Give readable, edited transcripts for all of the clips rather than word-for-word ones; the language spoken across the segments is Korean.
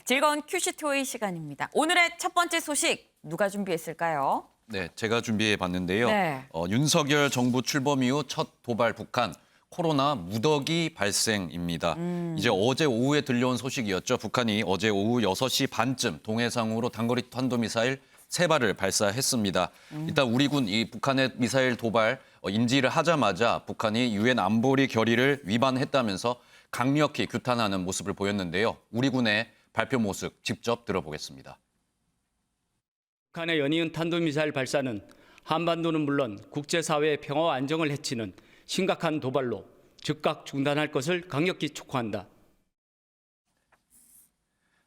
즐거운 큐시 토의 시간입니다. 오늘의 첫 번째 소식 누가 준비했을까요? 네, 제가 준비해 봤는데요. 네. 윤석열 정부 출범 이후 첫 도발 북한 코로나 무더기 발생입니다. 이제 어제 오후에 들려온 소식이었죠. 북한이 어제 오후 6시 반쯤 동해상으로 단거리 탄도미사일 3발을 발사했습니다. 일단 우리 군 이 북한의 미사일 도발 인지를 하자마자 북한이 유엔 안보리 결의를 위반했다면서 강력히 규탄하는 모습을 보였는데요. 우리 군의 발표 모습 직접 들어보겠습니다. 북한의 연이은 탄도미사일 발사는 한반도는 물론 국제사회의 평화와 안정을 해치는 심각한 도발로 즉각 중단할 것을 강력히 촉구한다.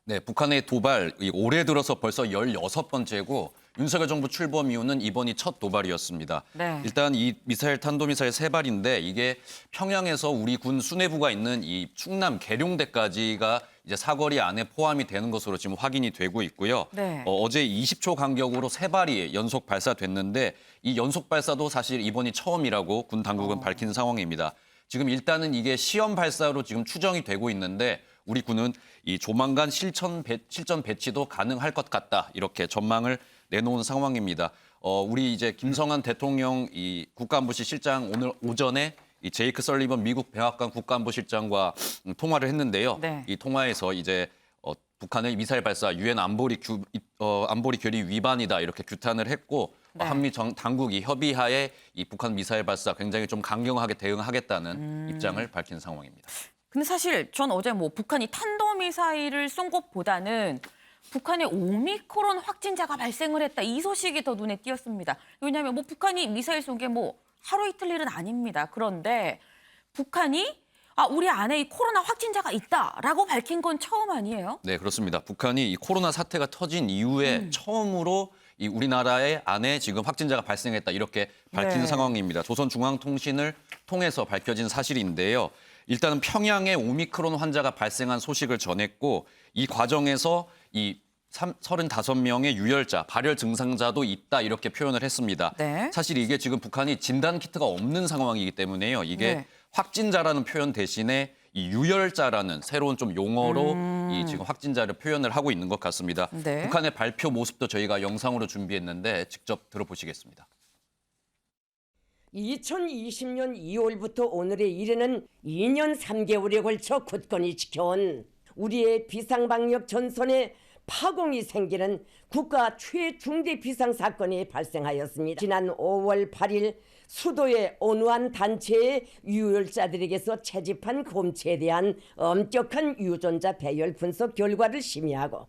네, 북한의 도발 올해 들어서 벌써 16번째고 윤석열 정부 출범 이후는 이번이 첫 도발이었습니다. 네. 일단 이 미사일 탄도미사일 3발인데 이게 평양에서 우리 군 수뇌부가 있는 이 충남 계룡대까지가 이제 사거리 안에 포함이 되는 것으로 지금 확인이 되고 있고요. 네. 어제 20초 간격으로 3발이 연속 발사됐는데 이 연속 발사도 사실 이번이 처음이라고 군 당국은 밝힌 상황입니다. 지금 일단은 이게 시험 발사로 지금 추정이 되고 있는데 우리 군은 이 조만간 실전 배치도 가능할 것 같다 이렇게 전망을 내놓은 상황입니다. 우리 이제 김성한 대통령 이 국가안보실 실장 오늘 오전에 이 제이크 설리번 미국 백악관 국가안보실장과 통화를 했는데요. 네. 이 통화에서 이제 북한의 미사일 발사 유엔 안보리 결의 위반이다 이렇게 규탄을 했고 네. 한미 당국이 협의하에 이 북한 미사일 발사 굉장히 좀 강경하게 대응하겠다는 입장을 밝힌 상황입니다. 근데 사실 전 어제 북한이 탄도미사일을 쏜 것보다는 북한의 오미크론 확진자가 발생을 했다. 이 소식이 더 눈에 띄었습니다. 왜냐하면 북한이 미사일 쏜 게 하루 이틀 일은 아닙니다. 그런데 북한이 우리 안에 이 코로나 확진자가 있다라고 밝힌 건 처음 아니에요? 네, 그렇습니다. 북한이 이 코로나 사태가 터진 이후에 처음으로 이 우리나라의 안에 지금 확진자가 발생했다 이렇게 밝힌 네. 상황입니다. 조선중앙통신을 통해서 밝혀진 사실인데요. 일단은 평양에 오미크론 환자가 발생한 소식을 전했고 이 과정에서 이 35명의 유혈자, 발열 증상자도 있다 이렇게 표현을 했습니다. 네. 사실 이게 지금 북한이 진단 키트가 없는 상황이기 때문에요. 이게 네. 확진자라는 표현 대신에 이 유혈자라는 새로운 좀 용어로 이 지금 확진자를 표현을 하고 있는 것 같습니다. 네. 북한의 발표 모습도 저희가 영상으로 준비했는데 직접 들어보시겠습니다. 2020년 2월부터 오늘에 이르는 2년 3개월에 걸쳐 굳건히 지켜온 우리의 비상방역 전선에 파공이 생기는 국가 최중대 비상사건이 발생하였습니다. 지난 5월 8일 수도의 온화한 단체의 유혈자들에게서 채집한 곰치에 대한 엄격한 유전자 배열 분석 결과를 심의하고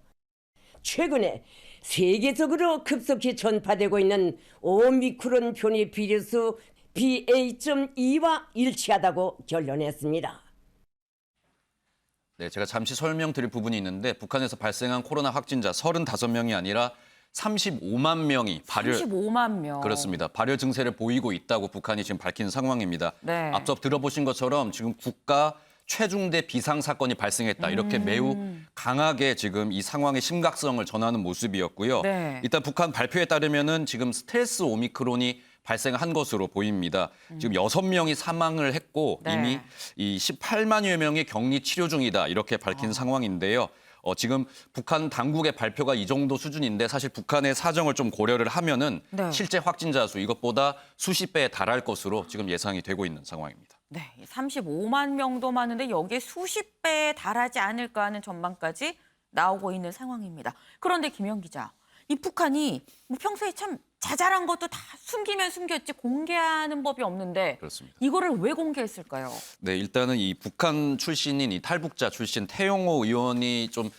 최근에 세계적으로 급속히 전파되고 있는 오미크론 변이 비리수 BA.2와 일치하다고 결론했습니다. 네, 제가 잠시 설명드릴 부분이 있는데 북한에서 발생한 코로나 확진자 35명이 아니라 35만 명이 35만 명. 그렇습니다. 발열 증세를 보이고 있다고 북한이 지금 밝힌 상황입니다. 네. 앞서 들어보신 것처럼 지금 국가 최중대 비상사건이 발생했다. 이렇게 매우 강하게 지금 이 상황의 심각성을 전하는 모습이었고요. 네. 일단 북한 발표에 따르면은 지금 스텔스 오미크론이 발생한 것으로 보입니다. 지금 6명이 사망을 했고 네. 이미 이 18만여 명이 격리 치료 중이다. 이렇게 밝힌 상황인데요. 지금 북한 당국의 발표가 이 정도 수준인데 사실 북한의 사정을 좀 고려를 하면은 네. 실제 확진자 수 이것보다 수십 배에 달할 것으로 지금 예상이 되고 있는 상황입니다. 네, 35만 명도 많은데 여기에 수십 배에 달하지 않을까 하는 전망까지 나오고 있는 상황입니다. 그런데 김영 기자, 이 북한이 평소에 참 자잘한 것도 다 숨기면 숨겼지 공개하는 법이 없는데 그렇습니다. 이거를 왜 공개했을까요? 네, 일단은 이 북한 출신인 이 탈북자 출신 태영호 의원이 좀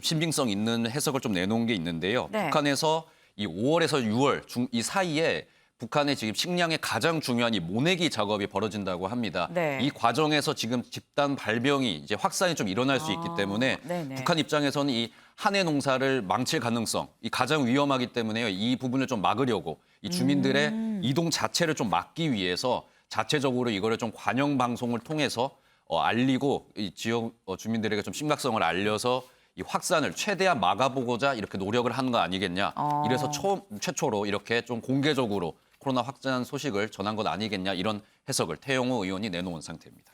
신빙성 있는 해석을 좀 내놓은 게 있는데요. 네. 북한에서 이 5월에서 6월 이 사이에 북한의 지금 식량의 가장 중요한 이 모내기 작업이 벌어진다고 합니다. 네. 이 과정에서 지금 집단 발병이 이제 확산이 좀 일어날 수 있기 때문에 네네. 북한 입장에서는 이 한해 농사를 망칠 가능성, 이 가장 위험하기 때문에요. 이 부분을 좀 막으려고 이 주민들의 이동 자체를 좀 막기 위해서 자체적으로 이거를 좀 관영 방송을 통해서 알리고 이 지역 주민들에게 좀 심각성을 알려서 이 확산을 최대한 막아보고자 이렇게 노력을 하는 거 아니겠냐. 이래서 최초로 이렇게 좀 공개적으로 코로나 확산 소식을 전한 것 아니겠냐 이런 해석을 태영호 의원이 내놓은 상태입니다.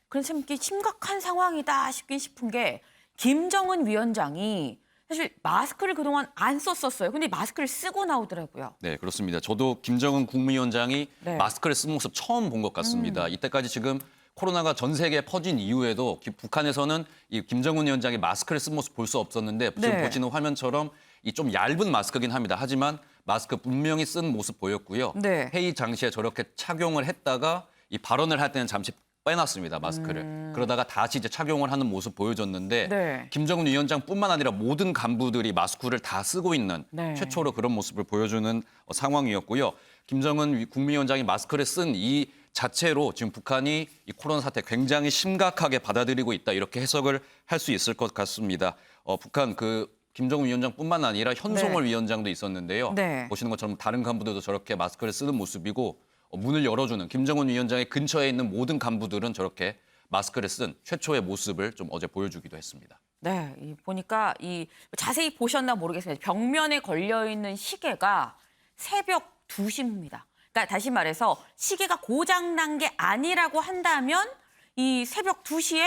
그래서 참 이게 심각한 상황이다 싶긴 싶은 게 김정은 위원장이 사실 마스크를 그동안 안 썼었어요. 근데 마스크를 쓰고 나오더라고요. 네, 그렇습니다. 저도 김정은 국무위원장이 네. 마스크를 쓴 모습 처음 본 것 같습니다. 이때까지 지금 코로나가 전 세계에 퍼진 이후에도 북한에서는 이 김정은 위원장이 마스크를 쓴 모습 볼 수 없었는데 지금 네. 보시는 화면처럼 이 좀 얇은 마스크긴 합니다. 하지만 마스크 분명히 쓴 모습 보였고요. 네. 회의 당시에 저렇게 착용을 했다가 이 발언을 할 때는 잠시 빼놨습니다, 마스크를. 그러다가 다시 이제 착용을 하는 모습 보여줬는데 네. 김정은 위원장뿐만 아니라 모든 간부들이 마스크를 다 쓰고 있는 네. 최초로 그런 모습을 보여주는 상황이었고요. 김정은 국무위원장이 마스크를 쓴 이 자체로 지금 북한이 이 코로나 사태 굉장히 심각하게 받아들이고 있다 이렇게 해석을 할 수 있을 것 같습니다. 북한 김정은 위원장뿐만 아니라 현송월 위원장도 있었는데요. 네. 보시는 것처럼 다른 간부들도 저렇게 마스크를 쓰는 모습이고 문을 열어주는 김정은 위원장의 근처에 있는 모든 간부들은 저렇게 마스크를 쓴 최초의 모습을 좀 어제 보여주기도 했습니다. 네, 보니까 자세히 보셨나 모르겠습니다. 벽면에 걸려 있는 시계가 새벽 2시입니다. 그러니까 다시 말해서 시계가 고장 난 게 아니라고 한다면 이 새벽 2시에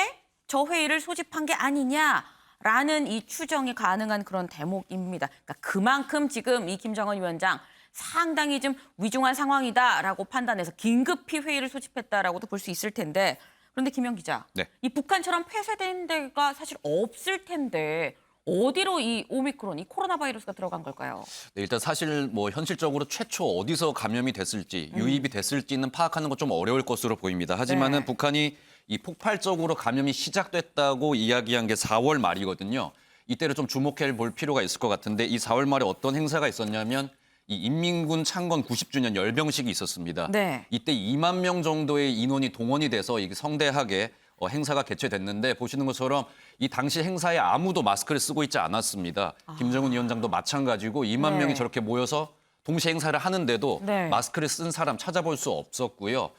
저 회의를 소집한 게 아니냐라는 이 추정이 가능한 그런 대목입니다. 그러니까 그만큼 지금 이 김정은 위원장 상당히 좀 위중한 상황이다라고 판단해서 긴급히 회의를 소집했다라고도 볼 수 있을 텐데 그런데 김영 기자, 네. 이 북한처럼 폐쇄된 데가 사실 없을 텐데 어디로 이 오미크론, 이 코로나 바이러스가 들어간 걸까요? 네, 일단 사실 현실적으로 최초 어디서 감염이 됐을지 유입이 됐을지는 파악하는 건 좀 어려울 것으로 보입니다. 하지만은 네. 북한이 이 폭발적으로 감염이 시작됐다고 이야기한 게 4월 말이거든요. 이때를 좀 주목해 볼 필요가 있을 것 같은데 이 4월 말에 어떤 행사가 있었냐면 이 인민군 창건 90주년 열병식이 있었습니다. 네. 이때 2만 명 정도의 인원이 동원이 돼서 이게 성대하게 행사가 개최됐는데 보시는 것처럼 이 당시 행사에 아무도 마스크를 쓰고 있지 않았습니다. 김정은 위원장도 마찬가지고 2만 네. 명이 저렇게 모여서 동시에 행사를 하는데도 네. 마스크를 쓴 사람 찾아볼 수 없었고요.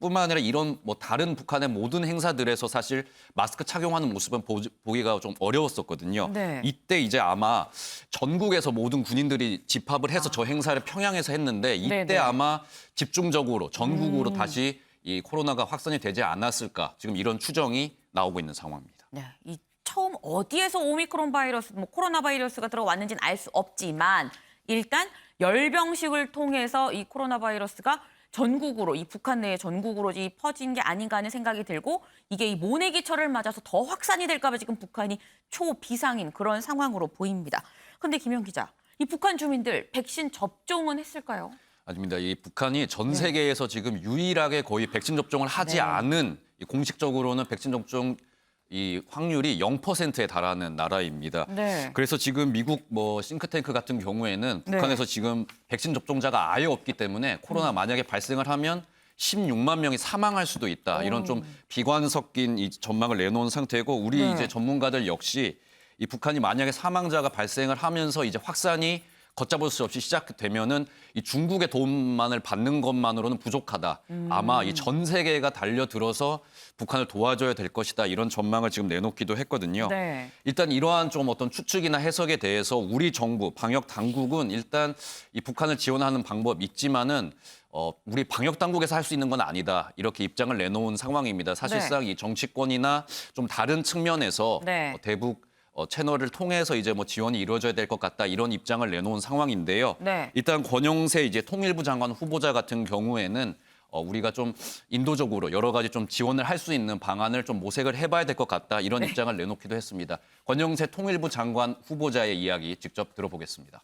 뿐만 아니라 이런 다른 북한의 모든 행사들에서 사실 마스크 착용하는 모습은 보기가 좀 어려웠었거든요. 네. 이때 이제 아마 전국에서 모든 군인들이 집합을 해서 저 행사를 평양에서 했는데 이때 네네. 아마 집중적으로 전국으로 다시 이 코로나가 확산이 되지 않았을까 지금 이런 추정이 나오고 있는 상황입니다. 네, 이 처음 어디에서 오미크론 바이러스, 코로나 바이러스가 들어왔는지는 알 수 없지만 일단 열병식을 통해서 이 코로나 바이러스가 전국으로, 이 북한 내 전국으로 퍼진 게 아닌가 하는 생각이 들고 이게 이 모내기철을 맞아서 더 확산이 될까 봐 지금 북한이 초비상인 그런 상황으로 보입니다. 그런데 김영 기자, 이 북한 주민들 백신 접종은 했을까요? 아닙니다. 이 북한이 전 세계에서 지금 유일하게 거의 백신 접종을 하지 네. 않은 공식적으로는 백신 접종 이 확률이 0%에 달하는 나라입니다. 네. 그래서 지금 미국 싱크탱크 같은 경우에는 네. 북한에서 지금 백신 접종자가 아예 없기 때문에 코로나 만약에 발생을 하면 16만 명이 사망할 수도 있다. 이런 좀 비관 섞인 이 전망을 내놓은 상태고 우리 네. 이제 전문가들 역시 이 북한이 만약에 사망자가 발생을 하면서 이제 확산이 걷잡을 수 없이 시작되면은 이 중국의 도움만을 받는 것만으로는 부족하다. 아마 이 전 세계가 달려들어서 북한을 도와줘야 될 것이다. 이런 전망을 지금 내놓기도 했거든요. 네. 일단 이러한 좀 어떤 추측이나 해석에 대해서 우리 정부, 방역 당국은 일단 이 북한을 지원하는 방법 있지만은 우리 방역 당국에서 할 수 있는 건 아니다. 이렇게 입장을 내놓은 상황입니다. 사실상 이 정치권이나 좀 다른 측면에서 네. 대북 채널을 통해서 이제 지원이 이루어져야 될 것 같다 이런 입장을 내놓은 상황인데요. 네. 일단 권영세 이제 통일부 장관 후보자 같은 경우에는 우리가 좀 인도적으로 여러 가지 좀 지원을 할 수 있는 방안을 좀 모색을 해봐야 될 것 같다 이런 입장을 내놓기도 했습니다. 권영세 통일부 장관 후보자의 이야기 직접 들어보겠습니다.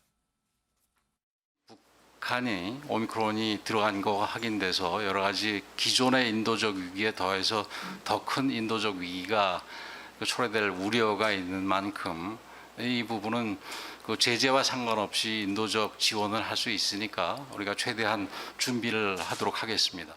북한이 오미크론이 들어간 거 확인돼서 여러 가지 기존의 인도적 위기에 더해서 더 큰 인도적 위기가 초래될 우려가 있는 만큼 이 부분은 그 제재와 상관없이 인도적 지원을 할 수 있으니까 우리가 최대한 준비를 하도록 하겠습니다.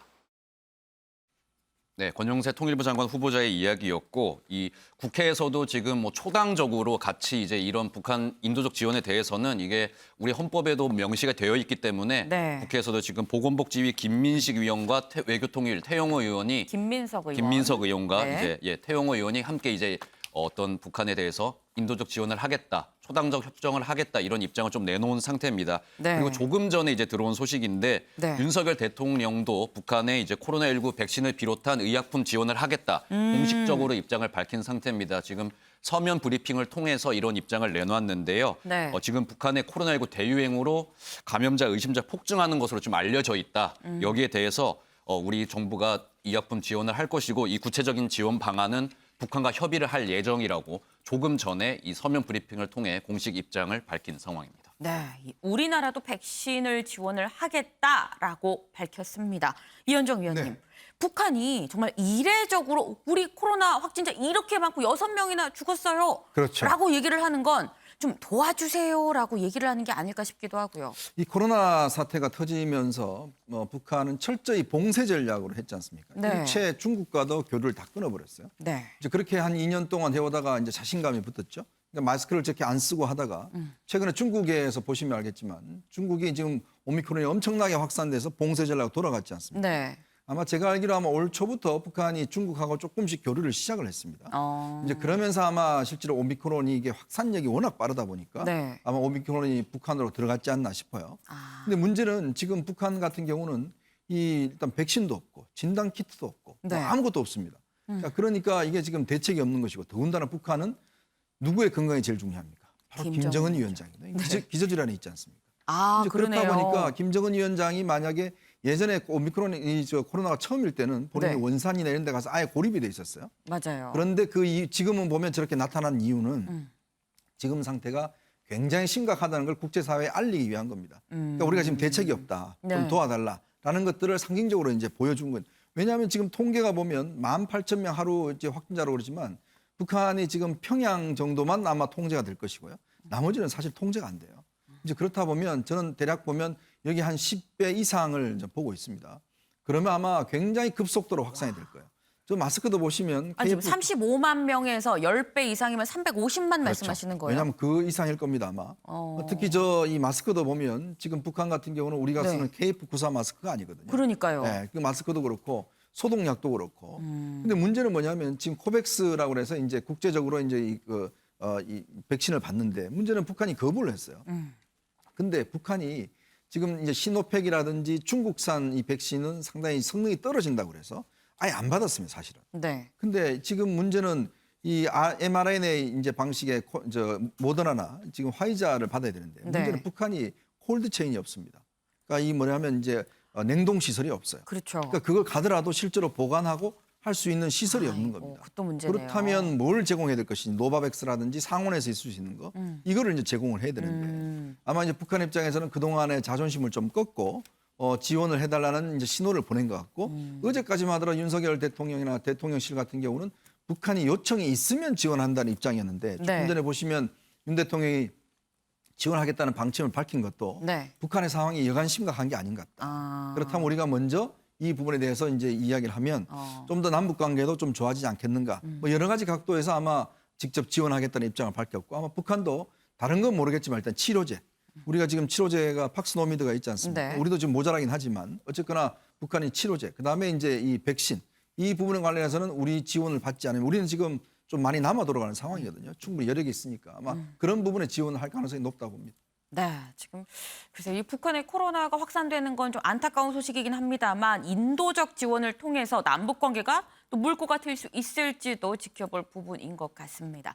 네, 권영세 통일부 장관 후보자의 이야기였고 이 국회에서도 지금 초당적으로 같이 이제 이런 북한 인도적 지원에 대해서는 이게 우리 헌법에도 명시가 되어 있기 때문에 네. 국회에서도 지금 보건복지위 김민식 위원과 외교통일 태영호 의원이 김민석 의원. 김민석 의원과 네. 이제 태영호 의원이 함께 이제 어떤 북한에 대해서 인도적 지원을 하겠다, 초당적 협정을 하겠다 이런 입장을 좀 내놓은 상태입니다. 네. 그리고 조금 전에 이제 들어온 소식인데 네. 윤석열 대통령도 북한에 이제 코로나19 백신을 비롯한 의약품 지원을 하겠다 공식적으로 입장을 밝힌 상태입니다. 지금 서면 브리핑을 통해서 이런 입장을 내놨는데요. 네. 지금 북한의 코로나19 대유행으로 감염자, 의심자 폭증하는 것으로 좀 알려져 있다. 여기에 대해서 우리 정부가 의약품 지원을 할 것이고 이 구체적인 지원 방안은 북한과 협의를 할 예정이라고 조금 전에 이 서면 브리핑을 통해 공식 입장을 밝힌 상황입니다. 네, 우리나라도 백신을 지원을 하겠다라고 밝혔습니다. 이현정 위원님, 네. 북한이 정말 이례적으로 우리 코로나 확진자 이렇게 많고 6명이나 죽었어요. 그렇죠. 라고 얘기를 하는 건 좀 도와주세요라고 얘기를 하는 게 아닐까 싶기도 하고요. 이 코로나 사태가 터지면서 북한은 철저히 봉쇄 전략으로 했지 않습니까? 네. 일체 중국과도 교류를 다 끊어버렸어요. 네. 이제 그렇게 한 2년 동안 해오다가 이제 자신감이 붙었죠. 그러니까 마스크를 저렇게 안 쓰고 하다가 최근에 중국에서 보시면 알겠지만 중국이 지금 오미크론이 엄청나게 확산돼서 봉쇄 전략으로 돌아갔지 않습니까? 네. 아마 제가 알기로 아마 올 초부터 북한이 중국하고 조금씩 교류를 시작을 했습니다. 이제 그러면서 아마 실제로 오미크론이 이게 확산력이 워낙 빠르다 보니까 네. 아마 오미크론이 북한으로 들어갔지 않나 싶어요. 아. 근데 문제는 지금 북한 같은 경우는 일단 백신도 없고 진단 키트도 없고 뭐 네. 아무것도 없습니다. 그러니까 이게 지금 대책이 없는 것이고 더군다나 북한은 누구의 건강이 제일 중요합니까? 바로 김정은 위원장입니다. 기저질환이 있지 않습니까? 아, 이제 그렇다 그러네요. 보니까 김정은 위원장이 만약에 예전에 오미크론이 코로나가 처음일 때는 본인이 네. 원산이나 이런 데 가서 아예 고립이 돼 있었어요. 맞아요. 그런데 지금은 보면 저렇게 나타난 이유는 지금 상태가 굉장히 심각하다는 걸 국제사회에 알리기 위한 겁니다. 그러니까 우리가 지금 대책이 없다. 네. 좀 도와달라라는 것들을 상징적으로 이제 보여준 건. 왜냐하면 지금 통계가 보면 18,000명 하루 이제 확진자로 그러지만 북한이 지금 평양 정도만 아마 통제가 될 것이고요. 나머지는 사실 통제가 안 돼요. 이제 그렇다 보면 저는 대략 보면 여기 한 10배 이상을 이제 보고 있습니다. 그러면 아마 굉장히 급속도로 확산이 될 거예요. 저 마스크도 보시면 아니, 지금 KF 35만 명에서 10배 이상이면 350만 말씀하시는 거예요? 왜냐하면 그 이상일 겁니다 아마. 특히 이 마스크도 보면 지금 북한 같은 경우는 우리가 네. 쓰는 KF94 마스크가 아니거든요. 그러니까요. 네, 그 마스크도 그렇고 소독약도 그렇고. 근데 문제는 뭐냐면 지금 코백스라고 해서 이제 국제적으로 이제 이 백신을 받는데 문제는 북한이 거부를 했어요. 근데 북한이 지금 이제 시노팩이라든지 중국산 이 백신은 상당히 성능이 떨어진다고 그래서 아예 안 받았습니다, 사실은. 네. 근데 지금 문제는 이 mRNA 이제 방식의 모더나나 지금 화이자를 받아야 되는데 문제는 네. 북한이 콜드 체인이 없습니다. 그러니까 이 뭐냐면 이제 냉동 시설이 없어요. 그렇죠. 그러니까 그걸 가더라도 실제로 보관하고 할 수 있는 시설이 없는 겁니다. 그것도 문제네요. 그렇다면 뭘 제공해야 될 것인지 노바백스라든지 상온에서 있을 수 있는 거 이거를 이제 제공을 해야 되는데 아마 이제 북한 입장에서는 그동안의 자존심을 좀 꺾고 지원을 해달라는 이제 신호를 보낸 것 같고 어제까지만 하더라도 윤석열 대통령이나 대통령실 같은 경우는 북한이 요청이 있으면 지원한다는 입장이었는데 조금 네. 전에 보시면 윤 대통령이 지원하겠다는 방침을 밝힌 것도 네. 북한의 상황이 여간 심각한 게 아닌 것 같다. 아. 그렇다면 우리가 먼저 이 부분에 대해서 이제 이야기를 하면 좀 더 남북 관계도 좀 좋아지지 않겠는가. 뭐 여러 가지 각도에서 아마 직접 지원하겠다는 입장을 밝혔고 아마 북한도 다른 건 모르겠지만 일단 치료제. 우리가 지금 치료제가 팍스노미드가 있지 않습니까? 네. 우리도 지금 모자라긴 하지만 어쨌거나 북한이 치료제. 그다음에 이제 이 백신. 이 부분에 관련해서는 우리 지원을 받지 않으면 우리는 지금 좀 많이 남아 돌아가는 상황이거든요. 충분히 여력이 있으니까 아마 그런 부분에 지원을 할 가능성이 높다고 봅니다. 네, 지금 글쎄요, 이 북한의 코로나가 확산되는 건 좀 안타까운 소식이긴 합니다만 인도적 지원을 통해서 남북 관계가 또 물꼬가 틀 수 있을지도 지켜볼 부분인 것 같습니다.